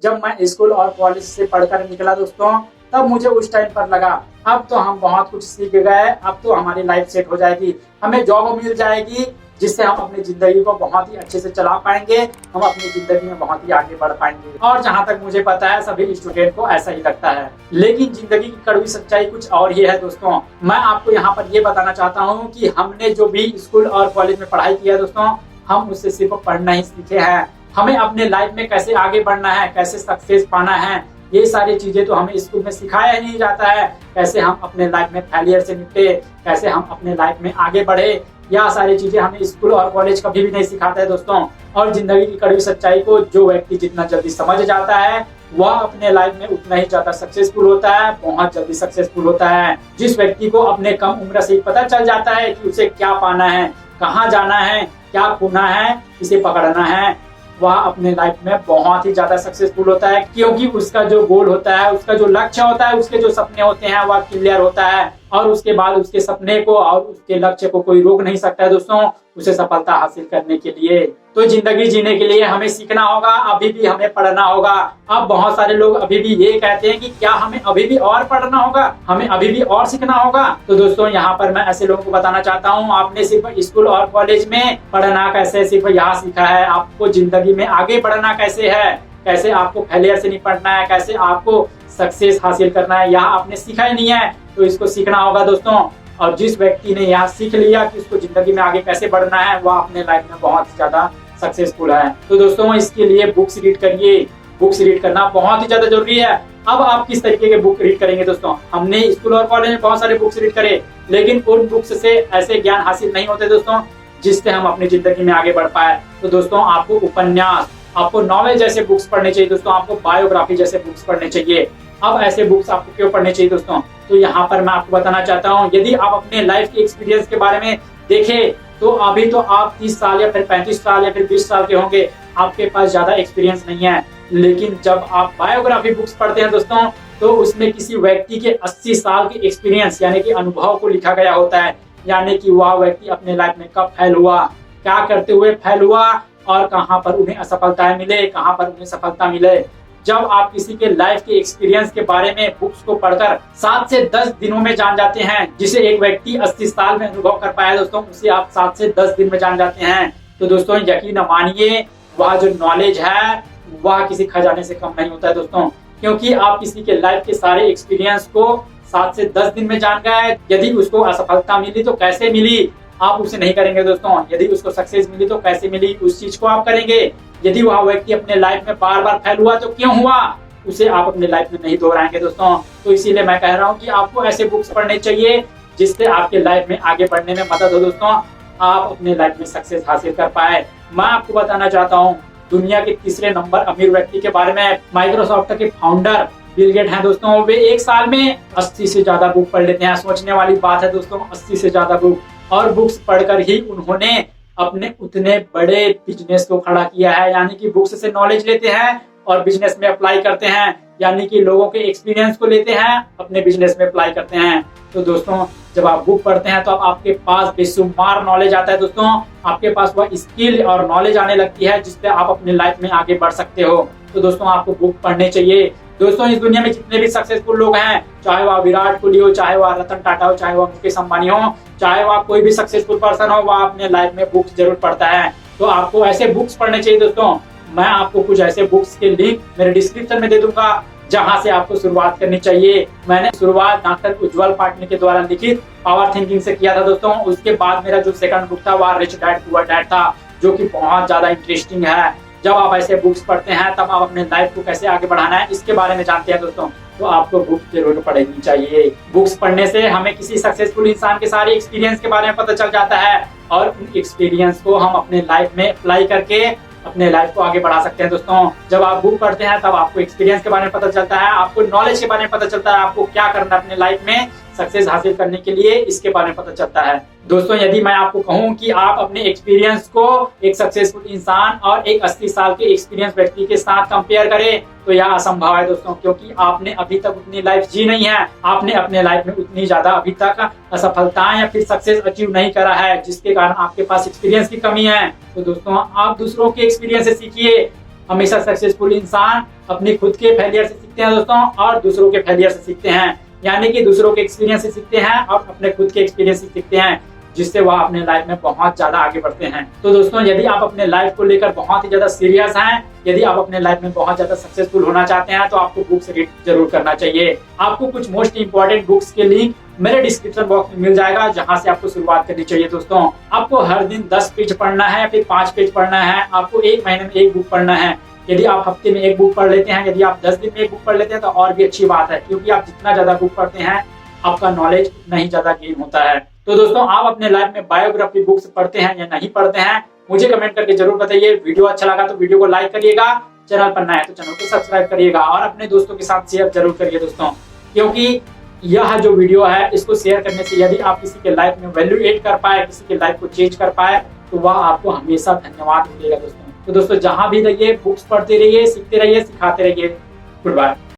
जब मैं स्कूल और कॉलेज से पढ़कर निकला दोस्तों, तब मुझे उस टाइम पर लगा अब तो हम बहुत कुछ सीख गए, अब तो हमारी लाइफ सेट हो जाएगी, हमें जॉब मिल जाएगी जिससे हम अपनी जिंदगी को बहुत ही अच्छे से चला पाएंगे, हम अपनी जिंदगी में बहुत ही आगे बढ़ पाएंगे। और जहाँ तक मुझे पता है सभी स्टूडेंट को ऐसा ही लगता है, लेकिन जिंदगी की कड़वी सच्चाई कुछ और ही है दोस्तों। मैं आपको यहाँ पर ये बताना चाहता हूँ कि हमने जो भी स्कूल और कॉलेज में पढ़ाई किया दोस्तों, हम उससे सिर्फ पढ़ना ही सीखे हैं। हमें अपने लाइफ में कैसे आगे बढ़ना है, कैसे सक्सेस पाना है, ये सारी चीजें तो हमें स्कूल में सिखाया नहीं जाता है। कैसे हम अपने लाइफ में फेलियर से निपटे, कैसे हम अपने लाइफ में आगे बढ़े, यह सारी चीजें हमें स्कूल और कॉलेज कभी भी नहीं सिखाता है दोस्तों। और जिंदगी की कड़वी सच्चाई को जो व्यक्ति जितना जल्दी समझ जाता है वह अपने लाइफ में उतना ही ज्यादा सक्सेसफुल होता है, बहुत जल्दी सक्सेसफुल होता है। जिस व्यक्ति को अपने कम उम्र से ही पता चल जाता है कि उसे क्या पाना है, कहाँ जाना है, क्या खोना है, किसे पकड़ना है, वह अपने लाइफ में बहुत ही ज्यादा सक्सेसफुल होता है, क्योंकि उसका जो गोल होता है, उसका जो लक्ष्य होता है, उसके जो सपने होते हैं वह क्लियर होता है। और उसके बाद उसके सपने को और उसके लक्ष्य को कोई रोक नहीं सकता है दोस्तों, उसे सफलता हासिल करने के लिए। तो जिंदगी जीने के लिए हमें सीखना होगा, अभी भी हमें पढ़ना होगा। अब बहुत सारे लोग अभी भी ये कहते हैं कि क्या हमें अभी भी और पढ़ना होगा, हमें अभी भी और सीखना होगा। तो दोस्तों यहाँ पर मैं ऐसे लोगों को बताना चाहता हूँ, आपने सिर्फ स्कूल और कॉलेज में पढ़ना कैसे सिर्फ यहाँ सीखा है, आपको जिंदगी में आगे बढ़ना कैसे है, कैसे आपको फेलियर से निपटना है, कैसे आपको सक्सेस हासिल करना है, यहाँ आपने सीखा ही नहीं है। तो इसको सीखना होगा दोस्तों। और जिस व्यक्ति ने यहाँ सीख लिया कि उसको जिंदगी में आगे कैसे बढ़ना है, वह अपने लाइफ में बहुत ज्यादा सक्सेसफुल है। तो दोस्तों इसके लिए बुक्स रीड करिए, बुक्स रीड करना बहुत ही ज्यादा जरूरी है। अब आप किस तरीके के बुक रीड करेंगे दोस्तों, हमने स्कूल और कॉलेज में बहुत सारे बुक्स रीड करे, लेकिन उन बुक्स से ऐसे ज्ञान हासिल नहीं होते दोस्तों जिससे हम अपनी जिंदगी में आगे बढ़ पाए। तो दोस्तों आपको उपन्यास, आपको नॉवेल जैसे बुक्स पढ़ने चाहिए दोस्तों, आपको बायोग्राफी जैसे बुक्स पढ़ने चाहिए। अब ऐसे बुक्स आपको क्यों पढ़ने चाहिए दोस्तों, तो यहाँ पर मैं आपको बताना चाहता हूँ, यदि आप अपने लाइफ के एक्सपीरियंस के बारे में देखें तो अभी तो आप 30 साल या फिर 35 साल या फिर 20 साल के होंगे, आपके पास ज्यादा एक्सपीरियंस नहीं है। लेकिन जब आप बायोग्राफी बुक्स पढ़ते हैं दोस्तों, तो उसमें किसी व्यक्ति के 80 साल के एक्सपीरियंस यानी कि अनुभव को लिखा गया होता है, यानी कि वह व्यक्ति अपने लाइफ में कब फेल हुआ, क्या करते हुए फेल हुआ और कहाँ पर उन्हें असफलताएं मिले, कहाँ पर उन्हें सफलता मिले। जब आप किसी के लाइफ के एक्सपीरियंस के बारे में बुक्स को पढ़कर 7 से 10 दिनों में जान जाते हैं, जिसे एक व्यक्ति 80 साल में अनुभव कर पाया दोस्तों, उसे आप 7 से 10 दिन में जान जाते हैं। तो दोस्तों यकीन मानिए, वह जो नॉलेज है वह किसी खजाने से कम नहीं होता है दोस्तों, क्योंकि आप किसी के लाइफ के सारे एक्सपीरियंस को 7 से 10 दिन में जान गए। यदि उसको असफलता मिली तो कैसे मिली, आप उसे नहीं करेंगे दोस्तों। यदि उसको सक्सेस मिली तो कैसे मिली, उस चीज को आप करेंगे। यदि वह व्यक्ति अपने लाइफ में बार बार फेल हुआ तो क्यों हुआ, उसे आप अपने लाइफ में नहीं दोहराएंगे दोस्तों। तो इसीलिए मैं कह रहा हूँ कि आपको ऐसे बुक्स पढ़ने चाहिए जिससे आपके लाइफ में आगे बढ़ने में मदद हो दोस्तों, आप अपने लाइफ में सक्सेस हासिल कर पाए। मैं आपको बताना चाहता हूँ दुनिया के तीसरे नंबर अमीर व्यक्ति के बारे में, माइक्रोसॉफ्ट के फाउंडर बिल गेट हैं दोस्तों। वे एक साल में 80 से ज्यादा बुक पढ़ लेते हैं। सोचने वाली बात है दोस्तों, 80 से ज्यादा बुक, और बुक्स पढ़कर ही उन्होंने अपने उतने बड़े बिजनेस को खड़ा किया है। यानी कि बुक्स से नॉलेज लेते हैं और बिजनेस में अप्लाई करते हैं, यानी कि लोगों के एक्सपीरियंस को लेते हैं, अपने बिजनेस में अप्लाई करते हैं। तो दोस्तों जब आप बुक पढ़ते हैं तो आपके पास बेशुमार नॉलेज आता है दोस्तों, आपके पास वह स्किल और नॉलेज आने लगती है जिससे आप अपने लाइफ में आगे बढ़ सकते हो। तो दोस्तों आपको बुक पढ़ने चाहिए। दोस्तों इस दुनिया में जितने भी सक्सेसफुल लोग हैं, चाहे वह विराट कोहली हो, चाहे वह रतन टाटा हो, चाहे वह मुकेश अंबानी हो, चाहे वह कोई भी सक्सेसफुल पर्सन हो, वह अपने लाइफ में बुक्स जरूर पढ़ता है। तो आपको ऐसे बुक्स पढ़ने चाहिए दोस्तों। मैं आपको कुछ ऐसे बुक्स के लिंक मेरे डिस्क्रिप्शन में दे दूंगा जहां से आपको शुरुआत करनी चाहिए। मैंने शुरुआत डॉक्टर उज्जवल पाटनी के द्वारा लिखित पावर थिंकिंग से किया था दोस्तों। उसके बाद मेरा जो सेकंड बुक था वह रिच डैड पुअर डैड था, जो कि बहुत ज्यादा इंटरेस्टिंग है। जब आप ऐसे बुक्स पढ़ते हैं तब आप अपने लाइफ को कैसे आगे बढ़ाना है इसके बारे में जानते हैं दोस्तों। तो आपको बुक जरूर पढ़नी चाहिए। बुक्स पढ़ने से हमें किसी सक्सेसफुल इंसान के सारे एक्सपीरियंस के बारे में पता चल जाता है, और उन एक्सपीरियंस को हम अपने लाइफ में अप्लाई करके अपने लाइफ को आगे बढ़ा सकते हैं दोस्तों। जब आप बुक पढ़ते हैं तब आपको एक्सपीरियंस के बारे में पता चलता है, आपको नॉलेज के बारे में पता चलता है, आपको क्या करना है अपने लाइफ में सक्सेस हासिल करने के लिए, इसके बारे में पता चलता है दोस्तों। यदि मैं आपको कहूं कि आप अपने एक्सपीरियंस को एक सक्सेसफुल इंसान और एक 80 साल के एक्सपीरियंस व्यक्ति के साथ कंपेयर करें तो यह असंभव है दोस्तों, क्योंकि आपने अभी तक उतनी लाइफ जी नहीं है, आपने अपने लाइफ में उतनी ज्यादा अभी तक असफलताएं या फिर सक्सेस अचीव नहीं करा है, जिसके कारण आपके पास एक्सपीरियंस की कमी है। तो दोस्तों आप दूसरों के एक्सपीरियंस से सीखिए, हमेशा सक्सेसफुल इंसान अपनी खुद के फेलियर से सीखते हैं दोस्तों, और दूसरों के फेलियर से सीखते हैं। यानी कि दूसरों के एक्सपीरियंस से सीखते हैं और अपने खुद के एक्सपीरियंस से सीखते हैं, जिससे वह अपने लाइफ में बहुत ज्यादा आगे बढ़ते हैं। तो दोस्तों, यदि आप अपने लाइफ को लेकर बहुत ही ज्यादा सीरियस हैं, यदि आप अपने लाइफ में बहुत ज्यादा सक्सेसफुल होना चाहते हैं, तो आपको बुक्स रीड जरूर करना चाहिए। आपको कुछ मोस्ट इंपॉर्टेंट बुक्स के लिंक मेरे डिस्क्रिप्शन बॉक्स में मिल जाएगा, जहां से आपको शुरुआत करनी चाहिए। दोस्तों, आपको हर दिन 10 पेज पढ़ना है या फिर 5 पेज पढ़ना है। आपको एक महीने में एक बुक पढ़ना है। यदि आप हफ्ते में एक बुक पढ़ लेते हैं, यदि आप 10 दिन में एक बुक पढ़ लेते हैं, तो और भी अच्छी बात है, क्योंकि आप जितना ज्यादा बुक पढ़ते हैं आपका नॉलेज उतना ही ज्यादा गेन होता है। तो दोस्तों, आप अपने लाइफ में बायोग्राफी बुक्स पढ़ते हैं या नहीं पढ़ते हैं, मुझे कमेंट करके जरूर बताइए। वीडियो अच्छा लगा तो वीडियो को लाइक करिएगा, चैनल पर नया है तो चैनल को सब्सक्राइब करिएगा और अपने दोस्तों के साथ शेयर जरूर करिए दोस्तों, क्योंकि यह जो वीडियो है इसको शेयर करने से यदि आप किसी के लाइफ में वैल्यू एड कर पाए, किसी के लाइफ को चेंज कर पाए, तो वह आपको हमेशा धन्यवाद मिलेगा दोस्तों। तो दोस्तों, जहां भी रहिए बुक्स पढ़ते रहिए, सीखते रहिए, सिखाते रहिए। Good bye.